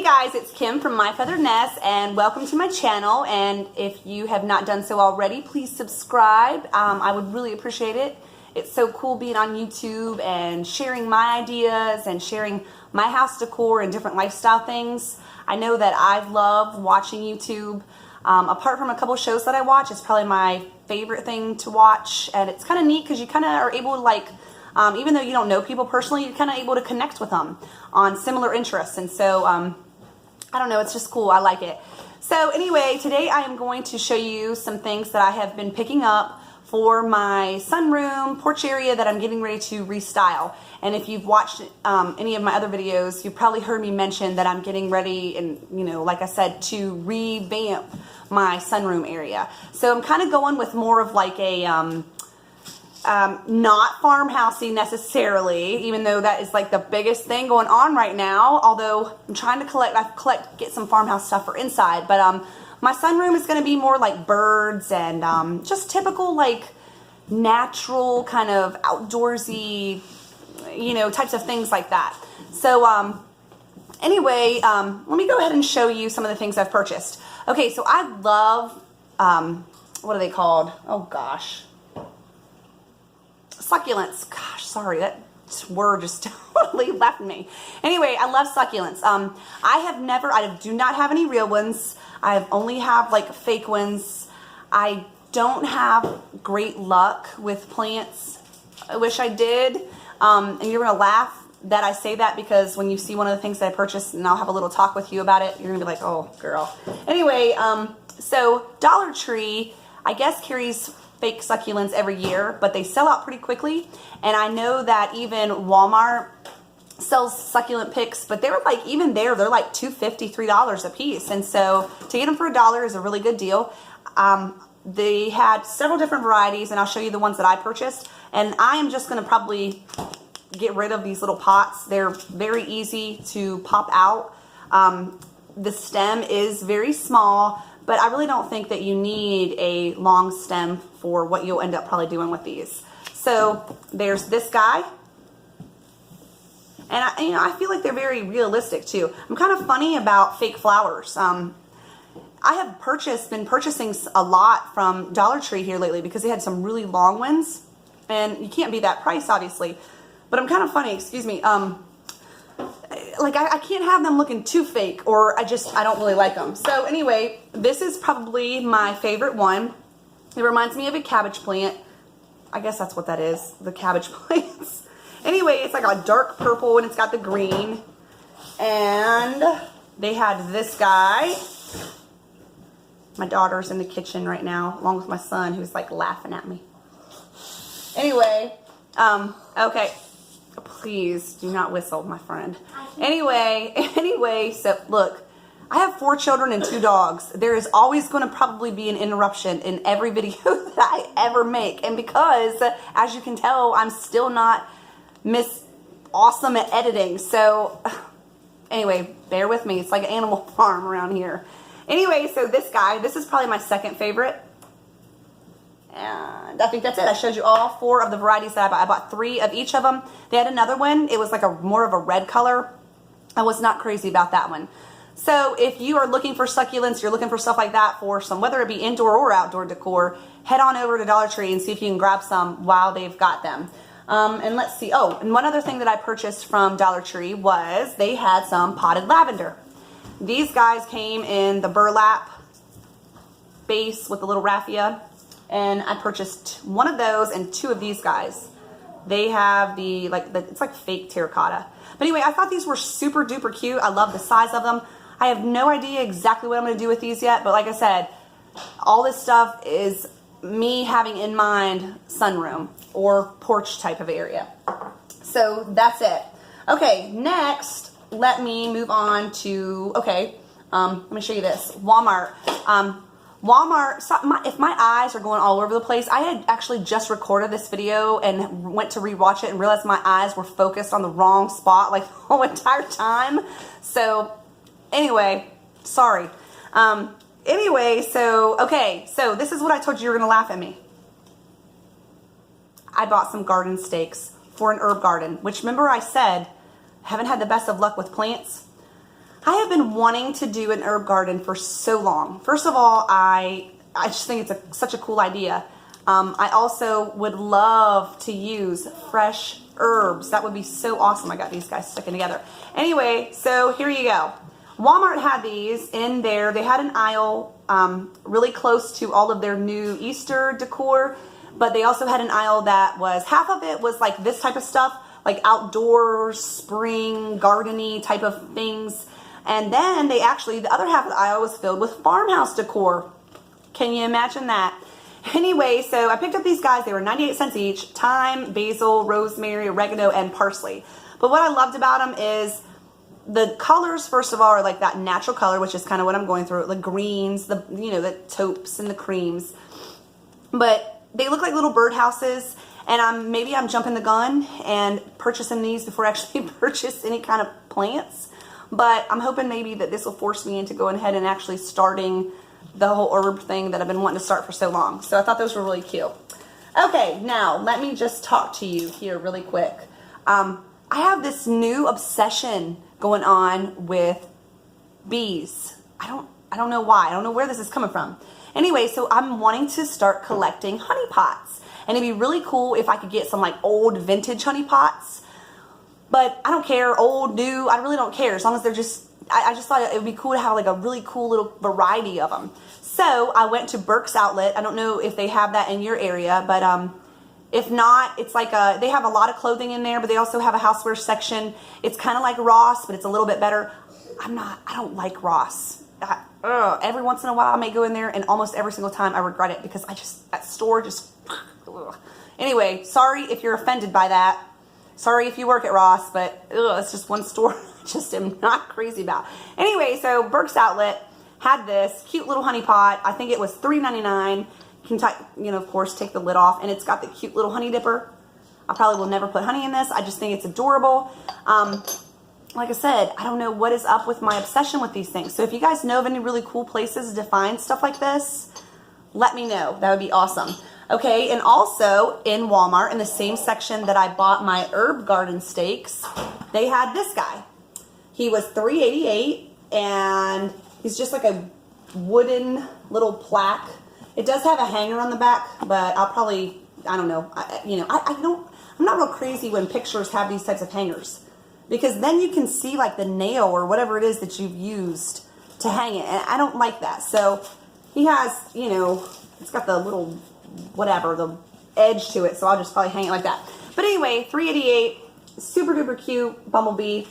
Hey guys, it's Kim from My Feathered Nest and welcome to my channel, and if you have not done so already, please subscribe. I would really appreciate it. It's so cool being on YouTube and sharing my ideas and sharing my house decor and different lifestyle things. I know that I love watching YouTube. Apart from a couple shows that I watch, it's probably my favorite thing to watch, and it's kind of neat because you kind of are able to, like, even though you don't know people personally, you're kind of able to connect with them on similar interests. And so, I don't know, it's just cool. I like it. So anyway, today I am going to show you some things that I have been picking up for my sunroom porch area that I'm getting ready to restyle. And if you've watched any of my other videos, you've probably heard me mention that I'm getting ready and, you know, like I said, to revamp my sunroom area. So I'm kind of going with more of like a not farmhousey necessarily, even though that is like the biggest thing going on right now. Although I'm trying to get some farmhouse stuff for inside, but my sunroom is going to be more like birds and just typical like natural kind of outdoorsy, you know, types of things like that. So anyway, let me go ahead and show you some of the things I've purchased. Okay, so I love what are they called? Oh gosh. Succulents. Gosh, sorry, that word just totally left me. Anyway, I love succulents. I do not have any real ones. I only have like fake ones. I don't have great luck with plants. I wish I did. And you're gonna laugh that I say that because when you see one of the things that I purchased, and I'll have a little talk with you about it, you're gonna be like, oh girl. Anyway, so Dollar Tree, I guess, carries fake succulents every year, but they sell out pretty quickly. And I know that even Walmart sells succulent picks, but they're like, even there, they're like $2.50, $3 a piece. And so to get them for $1 is a really good deal. They had several different varieties, and I'll show you the ones that I purchased. And I am just gonna probably get rid of these little pots. They're very easy to pop out. The stem is very small, but I really don't think that you need a long stem for what you'll end up probably doing with these. So there's this guy. And I feel like they're very realistic too. I'm kind of funny about fake flowers. I have been purchasing a lot from Dollar Tree here lately because they had some really long ones. And you can't beat that price, obviously. But I'm kind of funny, excuse me. Like I can't have them looking too fake, or I don't really like them. So anyway, this is probably my favorite one. It reminds me of a cabbage plant. I guess that's what that is, the cabbage plants. Anyway, it's like a dark purple and it's got the green. And they had this guy. My daughter's in the kitchen right now, along with my son, who's like laughing at me. Anyway, okay. Please do not whistle, my friend. Anyway, so look, I have 4 children and 2 dogs. There is always going to probably be an interruption in every video that I ever make. And because, as you can tell, I'm still not Miss Awesome at editing. So, anyway, bear with me. It's like an animal farm around here. Anyway, so this is probably my second favorite. And I think that's it. I showed you all 4 of the varieties that I bought. I bought 3 of each of them. They had another one. It was like more of a red color. I was not crazy about that one. So if you are looking for succulents, you're looking for stuff like that for some, whether it be indoor or outdoor decor, head on over to Dollar Tree and see if you can grab some while they've got them. And let's see. Oh, and one other thing that I purchased from Dollar Tree was they had some potted lavender. These guys came in the burlap base with the little raffia. And I purchased 1 of those and 2 of these guys. They have it's like fake terracotta. But anyway, I thought these were super duper cute. I love the size of them. I have no idea exactly what I'm going to do with these yet. But like I said, all this stuff is me having in mind sunroom or porch type of area. So that's it. Okay, next, let me move on to, let me show you this. Walmart. Walmart, if my eyes are going all over the place, I had actually just recorded this video and went to rewatch it and realized my eyes were focused on the wrong spot like the whole entire time. So anyway, sorry. Anyway, so this is what I told you were going to laugh at me. I bought some garden stakes for an herb garden, which remember I said, haven't had the best of luck with plants. I have been wanting to do an herb garden for so long. First of all, I just think it's such a cool idea. I also would love to use fresh herbs. That would be so awesome. I got these guys sticking together. Anyway, so here you go. Walmart had these in there. They had an aisle really close to all of their new Easter decor, but they also had an aisle that was, half of it was like this type of stuff, like outdoor, spring, garden-y type of things. And then they actually, the other half of the aisle was filled with farmhouse decor. Can you imagine that? Anyway, so I picked up these guys. They were 98 cents each. Thyme, basil, rosemary, oregano, and parsley. But what I loved about them is the colors, first of all, are like that natural color, which is kind of what I'm going through. The greens, the taupes and the creams. But they look like little birdhouses. And maybe I'm jumping the gun and purchasing these before I actually purchase any kind of plants. But I'm hoping maybe that this will force me into going ahead and actually starting the whole herb thing that I've been wanting to start for so long. So I thought those were really cute. Okay, now let me just talk to you here really quick. I have this new obsession going on with bees. I don't know why. I don't know where this is coming from. Anyway, so I'm wanting to start collecting honey pots. And it'd be really cool if I could get some like old vintage honey pots. But I don't care, old, new, I really don't care. As long as they're just, I just thought it would be cool to have like a really cool little variety of them. So I went to Burke's Outlet. I don't know if they have that in your area, but if not, it's like they have a lot of clothing in there, but they also have a housewares section. It's kind of like Ross, but it's a little bit better. I don't like Ross. Every once in a while I may go in there, and almost every single time I regret it because that store just, ugh. Anyway, sorry if you're offended by that. Sorry if you work at Ross, but it's just one store I just am not crazy about. Anyway, so Burke's Outlet had this cute little honey pot. I think it was $3.99. You can, of course, take the lid off, and it's got the cute little honey dipper. I probably will never put honey in this. I just think it's adorable. Like I said, I don't know what is up with my obsession with these things. So if you guys know of any really cool places to find stuff like this, let me know. That would be awesome. Okay, and also in Walmart, in the same section that I bought my herb garden stakes, they had this guy. He was $3.88, and he's just like a wooden little plaque. It does have a hanger on the back, but I'll probably, I don't know. I'm not real crazy when pictures have these types of hangers, because then you can see like the nail or whatever it is that you've used to hang it, and I don't like that. So he has, it's got the little whatever, the edge to it, so I'll just probably hang it like that. But anyway, $3.88, super duper cute bumblebee.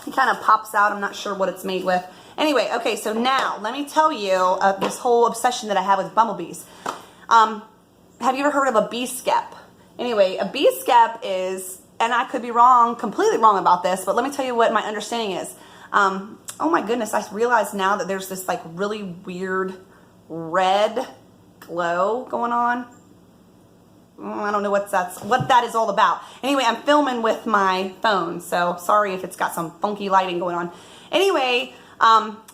He kind of pops out. I'm not sure what it's made with. Anyway, okay, so now let me tell you this whole obsession that I have with bumblebees. Have you ever heard of a bee skep? Anyway, a bee skep is, and I could be wrong, completely wrong about this, but let me tell you what my understanding is. Oh my goodness, I realize now that there's this like really weird red glow going on. I don't know what that is all about. Anyway, I'm filming with my phone, so sorry if it's got some funky lighting going on. Anyway,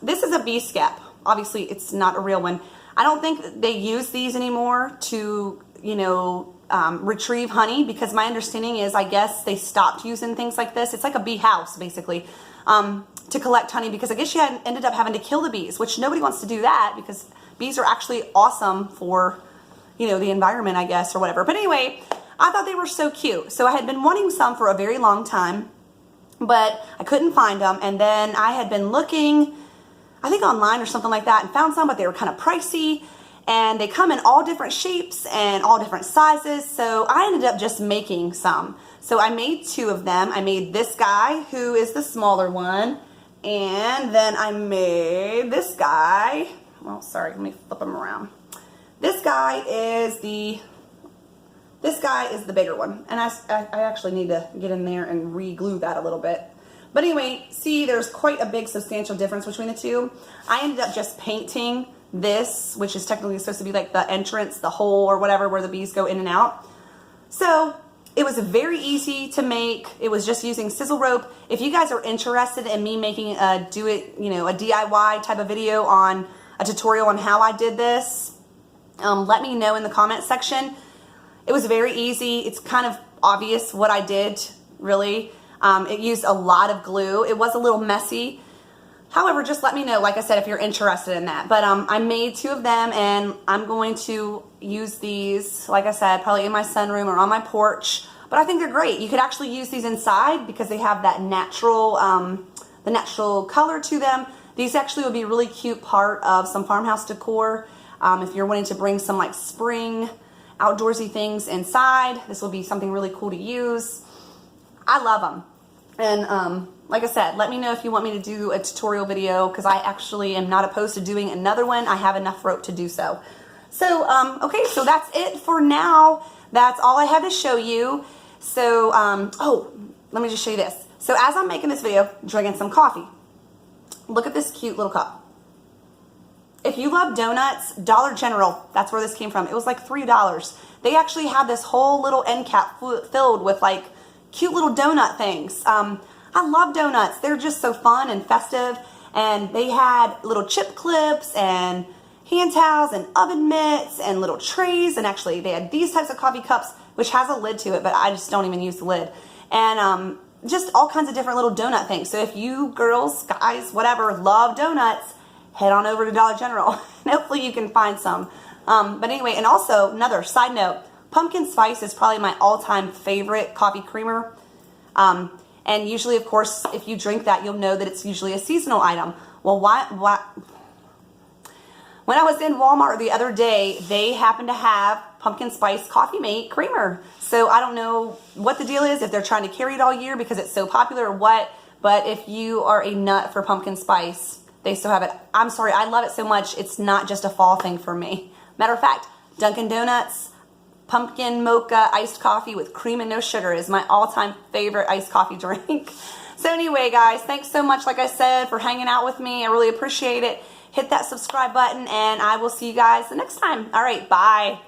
this is a bee skep. Obviously, it's not a real one. I don't think they use these anymore to, retrieve honey, because my understanding is, I guess they stopped using things like this. It's like a bee house, basically, to collect honey, because I guess you ended up having to kill the bees, which nobody wants to do that, because bees are actually awesome for, the environment, I guess, or whatever. But anyway, I thought they were so cute. So I had been wanting some for a very long time, but I couldn't find them. And then I had been looking, I think online or something like that, and found some, but they were kind of pricey. And they come in all different shapes and all different sizes. So I ended up just making some. So I made 2 of them. I made this guy, who is the smaller one. And then I made this guy. Well, sorry, let me flip him around. This guy is the bigger one. And I actually need to get in there and re-glue that a little bit. But anyway, see, there's quite a big substantial difference between the 2. I ended up just painting this, which is technically supposed to be like the entrance, the hole or whatever, where the bees go in and out. So it was very easy to make. It was just using sizzle rope. If you guys are interested in me making a DIY type of video on a tutorial on how I did this, let me know in the comment section. It was very easy. It's kind of obvious what I did, really. It used a lot of glue. It was a little messy, However, just let me know, like I said, if you're interested in that. But I made 2 of them, and I'm going to use these, like I said, probably in my sunroom or on my porch. But I think they're great. You could actually use these inside because they have that natural, the natural color to them. These actually would be a really cute part of some farmhouse decor. If you're wanting to bring some like spring outdoorsy things inside, this will be something really cool to use. I love them. And like I said, let me know if you want me to do a tutorial video, because I actually am not opposed to doing another one. I have enough rope to do so. So, okay, so that's it for now. That's all I had to show you. So, oh, let me just show you this. So as I'm making this video, drinking some coffee, look at this cute little cup. If you love donuts, Dollar General, that's where this came from. It was like $3. They actually had this whole little end cap filled with like cute little donut things. I love donuts. They're just so fun and festive. And they had little chip clips and hand towels and oven mitts and little trays. And actually they had these types of coffee cups, which has a lid to it, but I just don't even use the lid. And just all kinds of different little donut things. So if you girls, guys, whatever, love donuts, head on over to Dollar General. And hopefully you can find some. But anyway, and also another side note, pumpkin spice is probably my all-time favorite coffee creamer. And usually, of course, if you drink that, you'll know that it's usually a seasonal item. Well, when I was in Walmart the other day, they happened to have pumpkin spice coffee mate creamer. So I don't know what the deal is, if they're trying to carry it all year because it's so popular or what. But if you are a nut for pumpkin spice, they still have it. I'm sorry, I love it so much. It's not just a fall thing for me. Matter of fact, Dunkin' Donuts pumpkin mocha iced coffee with cream and no sugar is my all-time favorite iced coffee drink. So anyway, guys, thanks so much, like I said, for hanging out with me. I really appreciate it. Hit that subscribe button, and I will see you guys the next time. All right, bye.